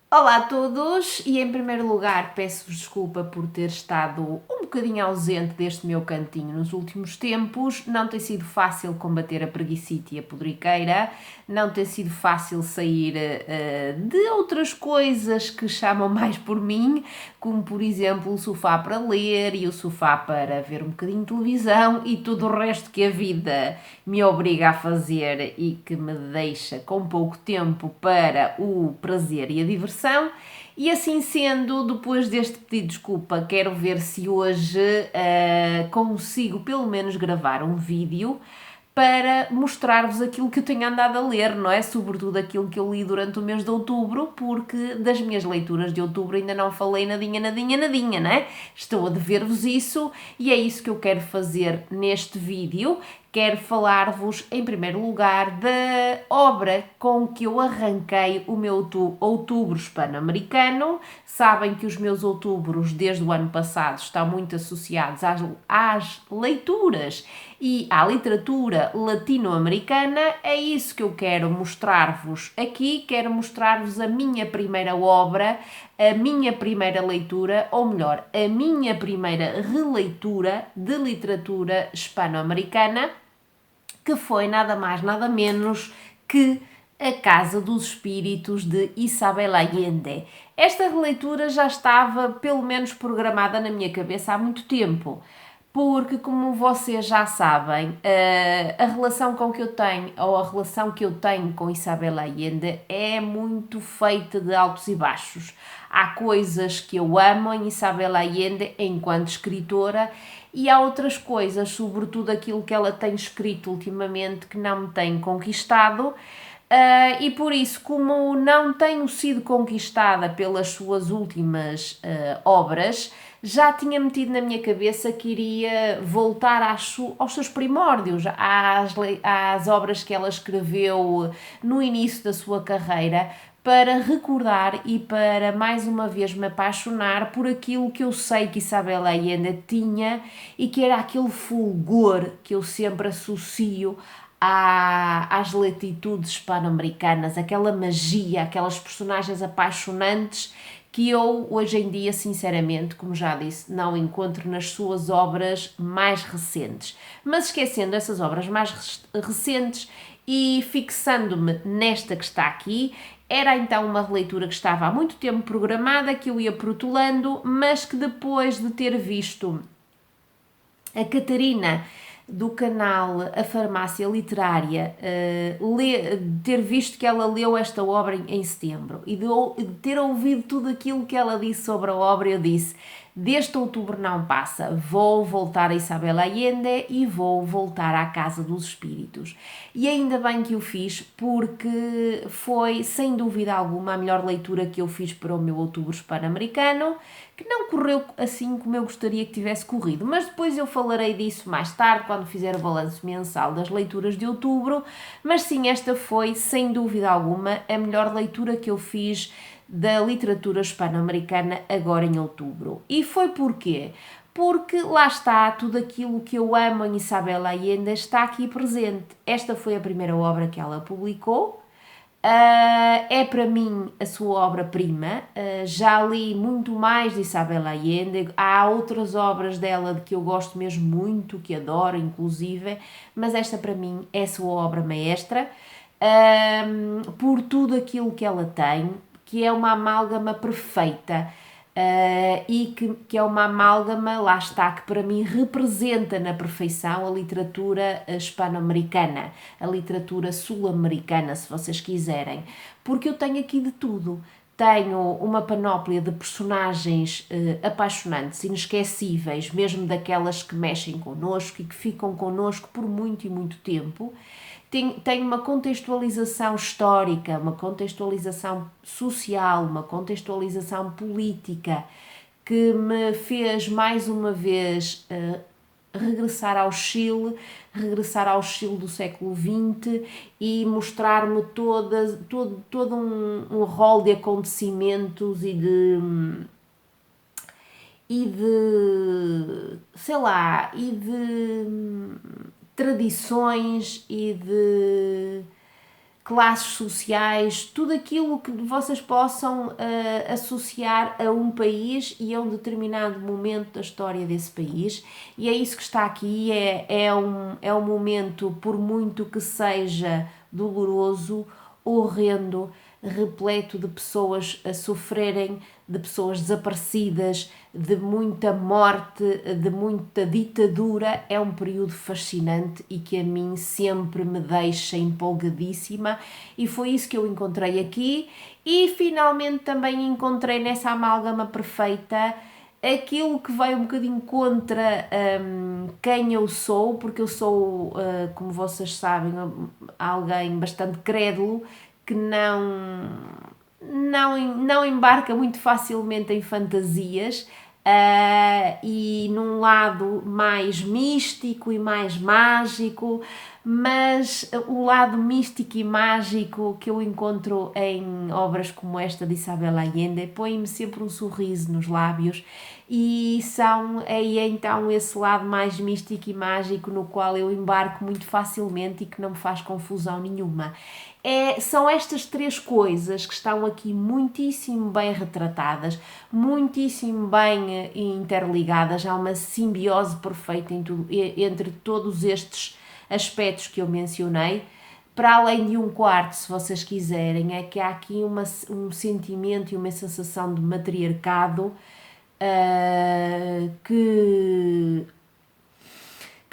Olá a todos e em primeiro lugar peço-vos desculpa por ter estado um bocadinho ausente deste meu cantinho nos últimos tempos. Não tem sido fácil combater a preguicite e a podriqueira, não tem sido fácil sair de outras coisas que chamam mais por mim, como por exemplo o sofá para ler e o sofá para ver um bocadinho de televisão e tudo o resto que a vida me obriga a fazer e que me deixa com pouco tempo para o prazer e a diversão. E assim sendo, depois deste pedido de desculpa, quero ver se hoje consigo pelo menos gravar um vídeo para mostrar-vos aquilo que eu tenho andado a ler, não é? Sobretudo aquilo que eu li durante o mês de outubro, porque das minhas leituras de outubro ainda não falei nadinha, não é? Estou a dever-vos isso e é isso que eu quero fazer neste vídeo. Quero falar-vos, em primeiro lugar, da obra com que eu arranquei o meu outubro hispano-americano. Sabem que os meus outubros, desde o ano passado, estão muito associados às leituras e à literatura latino-americana. É isso que eu quero mostrar-vos aqui. Quero mostrar-vos a minha primeira obra, a minha primeira leitura, ou melhor, a minha primeira releitura de literatura hispano-americana, que foi nada mais, nada menos que A Casa dos Espíritos de Isabel Allende. Esta releitura já estava pelo menos programada na minha cabeça há muito tempo, porque, como vocês já sabem, a relação com que eu tenho, ou a relação que eu tenho com Isabel Allende é muito feita de altos e baixos. Há coisas que eu amo em Isabel Allende enquanto escritora e há outras coisas, sobretudo aquilo que ela tem escrito ultimamente, que não me tem conquistado. E por isso, como não tenho sido conquistada pelas suas últimas obras, já tinha metido na minha cabeça que iria voltar aos seus primórdios, às obras que ela escreveu no início da sua carreira, para recordar e para mais uma vez me apaixonar por aquilo que eu sei que Isabel Allende tinha e que era aquele fulgor que eu sempre associo às latitudes hispano-americanas, aquela magia, aquelas personagens apaixonantes que eu hoje em dia, sinceramente, como já disse, não encontro nas suas obras mais recentes. Mas esquecendo essas obras mais recentes e fixando-me nesta que está aqui, era então uma releitura que estava há muito tempo programada, que eu ia protulando, mas que depois de ter visto a Catarina do canal A Farmácia Literária ter visto que ela leu esta obra em setembro e de ter ouvido tudo aquilo que ela disse sobre a obra, eu disse: deste outubro não passa, vou voltar a Isabel Allende e vou voltar à Casa dos Espíritos. E ainda bem que o fiz, porque foi sem dúvida alguma a melhor leitura que eu fiz para o meu outubro hispano-americano, que não correu assim como eu gostaria que tivesse corrido, mas depois eu falarei disso mais tarde, quando fizer o balanço mensal das leituras de outubro. Mas sim, esta foi, sem dúvida alguma, a melhor leitura que eu fiz da literatura hispano-americana agora em outubro. E foi porquê? Porque lá está, tudo aquilo que eu amo em Isabel Allende está aqui presente. Esta foi a primeira obra que ela publicou. É para mim a sua obra-prima. Já li muito mais de Isabel Allende. Há outras obras dela de que eu gosto mesmo muito, que adoro, inclusive, mas esta para mim é a sua obra maestra, por tudo aquilo que ela tem, que é uma amálgama perfeita. E que é uma amálgama, lá está, que para mim representa na perfeição a literatura hispano-americana, a literatura sul-americana, se vocês quiserem, porque eu tenho aqui de tudo. Tenho uma panóplia de personagens apaixonantes, inesquecíveis, mesmo daquelas que mexem connosco e que ficam connosco por muito e muito tempo. Tem uma contextualização histórica, uma contextualização social, uma contextualização política que me fez mais uma vez regressar ao Chile do século XX e mostrar-me todo um rol de acontecimentos sei lá, e de tradições e de classes sociais, tudo aquilo que vocês possam associar a um país e a um determinado momento da história desse país. E é isso que está aqui, é um momento, por muito que seja doloroso, horrendo, repleto de pessoas a sofrerem, de pessoas desaparecidas, de muita morte, de muita ditadura. É um período fascinante e que a mim sempre me deixa empolgadíssima, e foi isso que eu encontrei aqui. E finalmente também encontrei nessa amálgama perfeita aquilo que vai um bocadinho contra quem eu sou, porque eu sou, como vocês sabem, alguém bastante crédulo, que não embarca muito facilmente em fantasias, e num lado mais místico e mais mágico, mas o lado místico e mágico que eu encontro em obras como esta de Isabel Allende põe-me sempre um sorriso nos lábios, e é então esse lado mais místico e mágico no qual eu embarco muito facilmente e que não me faz confusão nenhuma. São estas três coisas que estão aqui muitíssimo bem retratadas, muitíssimo bem interligadas. Há uma simbiose perfeita entre todos estes aspectos que eu mencionei. Para além de um quarto, se vocês quiserem, é que há aqui um sentimento e uma sensação de matriarcado que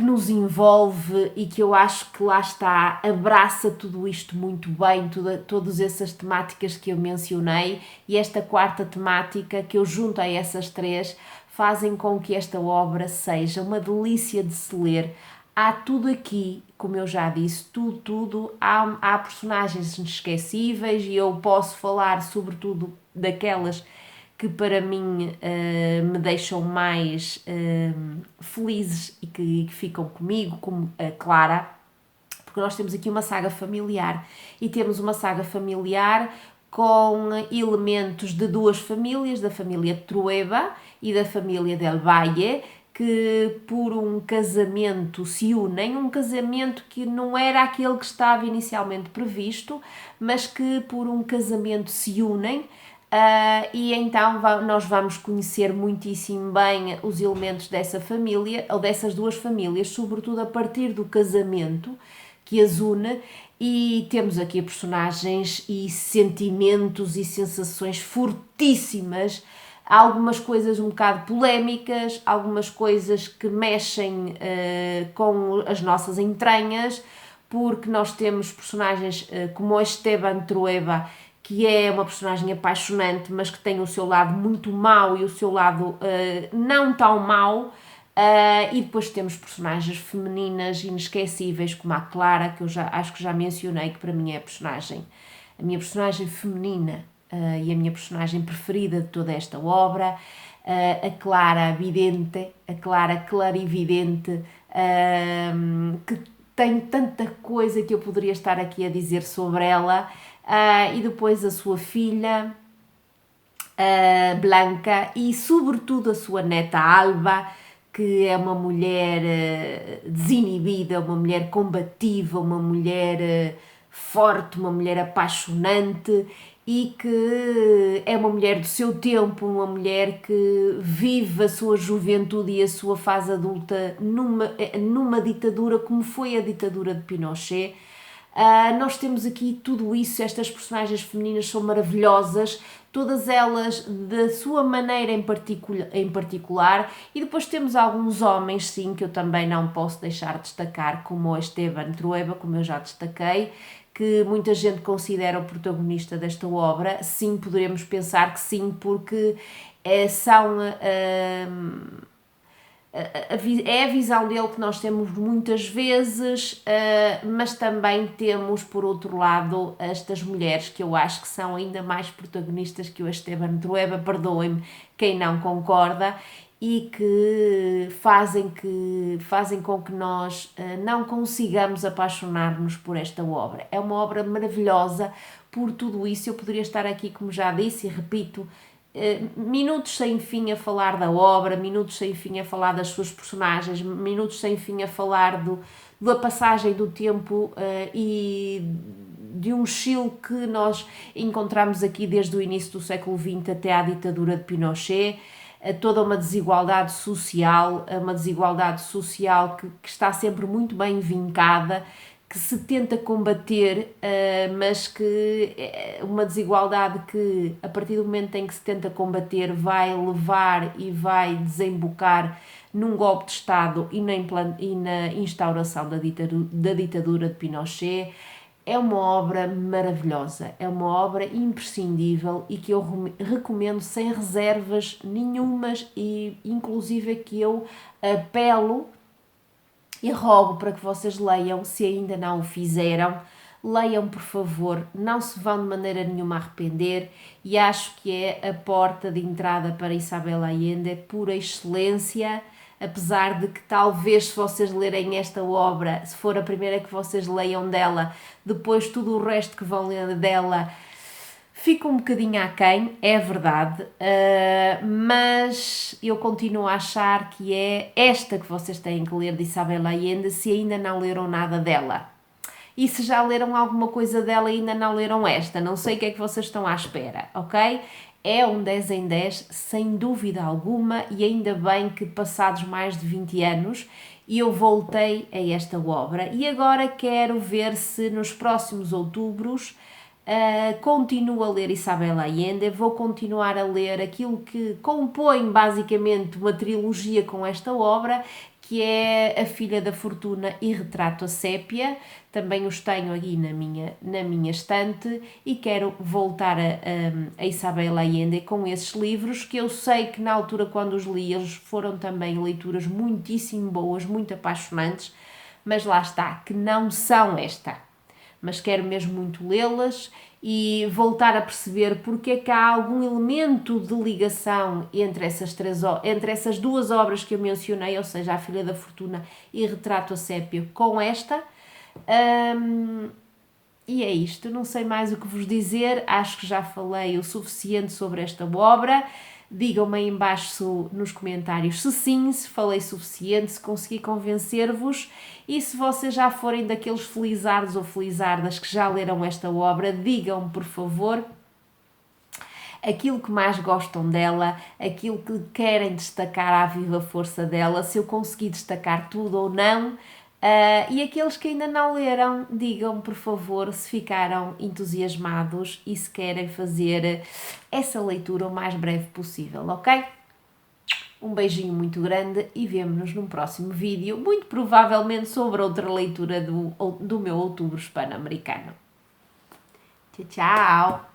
nos envolve e que eu acho que lá está, abraça tudo isto muito bem, todas essas temáticas que eu mencionei, e esta quarta temática que eu junto a essas três fazem com que esta obra seja uma delícia de se ler. Há tudo aqui, como eu já disse, tudo. Há personagens inesquecíveis, e eu posso falar sobretudo daquelas que para mim me deixam mais felizes e que ficam comigo, como a Clara, porque nós temos aqui uma saga familiar, e temos uma saga familiar com elementos de duas famílias, da família Trueba e da família Del Valle, que por um casamento se unem, um casamento que não era aquele que estava inicialmente previsto, mas que por um casamento se unem. E então nós vamos conhecer muitíssimo bem os elementos dessa família, ou dessas duas famílias, sobretudo a partir do casamento que as une, e temos aqui personagens e sentimentos e sensações fortíssimas, algumas coisas um bocado polémicas, algumas coisas que mexem com as nossas entranhas, porque nós temos personagens como Esteban Trueba, que é uma personagem apaixonante, mas que tem o seu lado muito mau e o seu lado não tão mau. E depois temos personagens femininas inesquecíveis, como a Clara, que eu acho que já mencionei, que para mim é a minha personagem feminina e a minha personagem preferida de toda esta obra. A Clara Vidente, a Clara Clarividente, que tem tanta coisa que eu poderia estar aqui a dizer sobre ela. E depois a sua filha Blanca, e sobretudo a sua neta Alba, que é uma mulher desinibida, uma mulher combativa, uma mulher forte, uma mulher apaixonante, e que é uma mulher do seu tempo, uma mulher que vive a sua juventude e a sua fase adulta numa ditadura como foi a ditadura de Pinochet. Nós temos aqui tudo isso, estas personagens femininas são maravilhosas, todas elas da sua maneira em particular, e depois temos alguns homens, sim, que eu também não posso deixar de destacar, como o Esteban Trueba, como eu já destaquei, que muita gente considera o protagonista desta obra. Sim, poderemos pensar que sim, porque são... é a visão dele que nós temos muitas vezes, mas também temos, por outro lado, estas mulheres que eu acho que são ainda mais protagonistas que o Esteban Trueba, perdoem-me quem não concorda, e que fazem com que nós não consigamos apaixonar-nos por esta obra. É uma obra maravilhosa por tudo isso. Eu poderia estar aqui, como já disse e repito, minutos sem fim a falar da obra, minutos sem fim a falar das suas personagens, minutos sem fim a falar da passagem do tempo e de um Chile que nós encontramos aqui desde o início do século XX até à ditadura de Pinochet, toda uma desigualdade social que está sempre muito bem vincada, que se tenta combater, mas que uma desigualdade que, a partir do momento em que se tenta combater, vai levar e vai desembocar num golpe de Estado e na instauração da ditadura de Pinochet. É uma obra maravilhosa, é uma obra imprescindível e que eu recomendo sem reservas nenhumas, e inclusive que eu apelo e rogo para que vocês leiam, se ainda não o fizeram. Leiam, por favor, não se vão de maneira nenhuma arrepender, e acho que é a porta de entrada para Isabel Allende por excelência. Apesar de que talvez, se vocês lerem esta obra, se for a primeira que vocês leiam dela, depois tudo o resto que vão ler dela fica um bocadinho aquém, é verdade, mas eu continuo a achar que é esta que vocês têm que ler de Isabel Allende, se ainda não leram nada dela. E se já leram alguma coisa dela e ainda não leram esta, não sei o que é que vocês estão à espera, ok? É um 10 em 10, sem dúvida alguma, e ainda bem que passados mais de 20 anos eu voltei a esta obra, e agora quero ver se nos próximos outubros continuo a ler Isabel Allende. Vou continuar a ler aquilo que compõe basicamente uma trilogia com esta obra, que é A Filha da Fortuna e Retrato a Sépia. Também os tenho aqui na minha estante, e quero voltar a Isabel Allende com esses livros, que eu sei que na altura, quando os li, eles foram também leituras muitíssimo boas, muito apaixonantes, mas lá está, que não são esta. Mas quero mesmo muito lê-las e voltar a perceber porque é que há algum elemento de ligação entre essas duas obras que eu mencionei, ou seja, A Filha da Fortuna e Retrato a Sépia, com esta. E é isto, não sei mais o que vos dizer, acho que já falei o suficiente sobre esta obra. Digam-me aí em baixo nos comentários se sim, se falei suficiente, se consegui convencer-vos, e se vocês já forem daqueles felizardos ou felizardas que já leram esta obra, digam-me, por favor, aquilo que mais gostam dela, aquilo que querem destacar à viva força dela, se eu consegui destacar tudo ou não. E aqueles que ainda não leram, digam, por favor, se ficaram entusiasmados e se querem fazer essa leitura o mais breve possível, ok? Um beijinho muito grande e vemo-nos num próximo vídeo, muito provavelmente sobre outra leitura do meu Outubro Hispano-Americano. Tchau, tchau!